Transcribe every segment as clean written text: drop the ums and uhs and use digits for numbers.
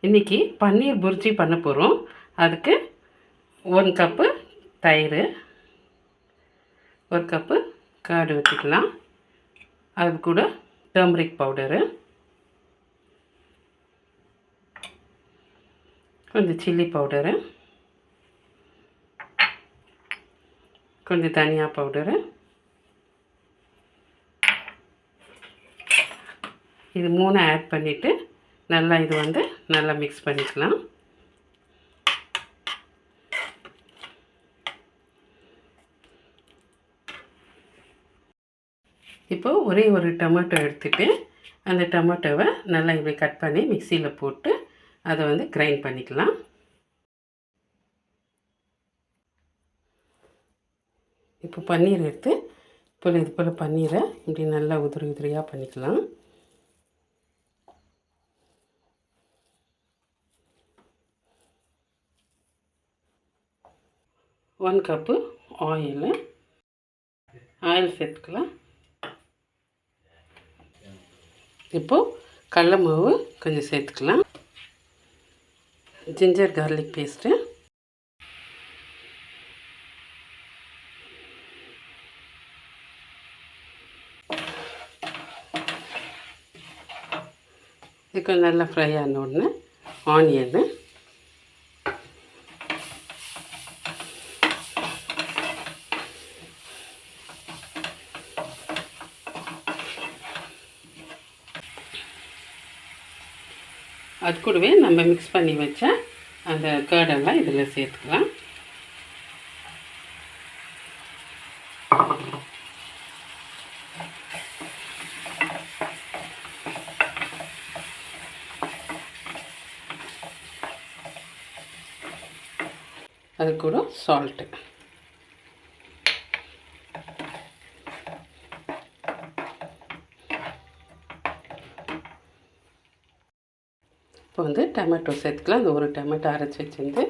இன்றைக்கி பன்னீர் புர்ஜி பண்ண போகிறோம். அதுக்கு 1 கப்பு தயிர், 1 கப்பு கர்டு ஊற்றிக்கலாம். அது கூட டர்மரிக் பவுடரு, கொஞ்சம் சில்லி பவுடரு, கொஞ்சம் தனியா பவுடரு, இது 3 ஆட் பண்ணிவிட்டு நல்லா நல்லா மிக்ஸ் பண்ணிக்கலாம். இப்போ ஒரே ஒரு டொமேட்டோ எடுத்துட்டு அந்த டொமேட்டோவை நல்லா இப்படி கட் பண்ணி மிக்சியில் போட்டு அதை கிரைண்ட் பண்ணிக்கலாம். இப்போ பன்னீர் எடுத்து இது போல் பன்னீரை இப்படி நல்லா உதிரி உதிரியாக பண்ணிக்கலாம். ஒன் கப்பு ஆயில் சேர்த்துக்கலாம். இப்போது கடலை மாவு கொஞ்சம் சேர்த்துக்கலாம். ஜிஞ்சர் கார்லிக் பேஸ்ட்டு, இது கொஞ்சம் நல்லா ஃப்ரை ஆன உடனே ஆனியனு, அது கூடவே நம்ம மிக்ஸ் பண்ணி வச்ச அந்த கர்டெல்லாம் இதில் சேர்த்துக்கலாம். அது கூட சால்ட்டு, இப்போ டொமேட்டோ சேர்த்துக்கலாம். அந்த ஒரு டொமேட்டோ அரைச்சி வச்சிருந்து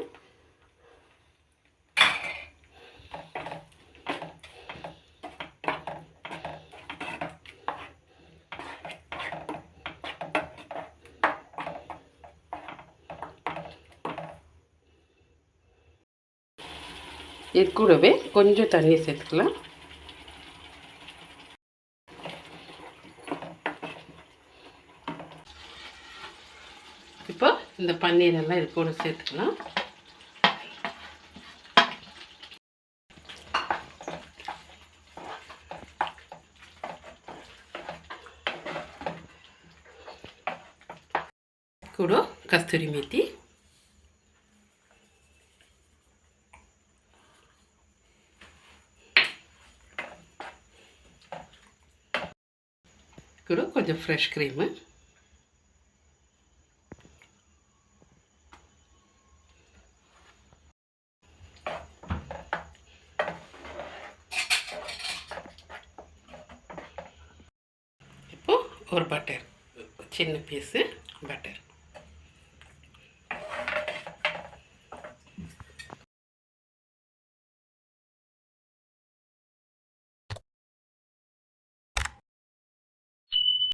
இது கூடவே கொஞ்சம் தண்ணி சேர்த்துக்கலாம். இப்போ இந்த பன்னீரெல்லாம் இது கூட சேர்த்துக்கலாம். கூட கஸ்தூரி மேத்தி, கூட கொஞ்சம் ஃப்ரெஷ் க்ரீமு, இப்போ ஒரு பட்டர், சின்ன பீஸு பட்டர்,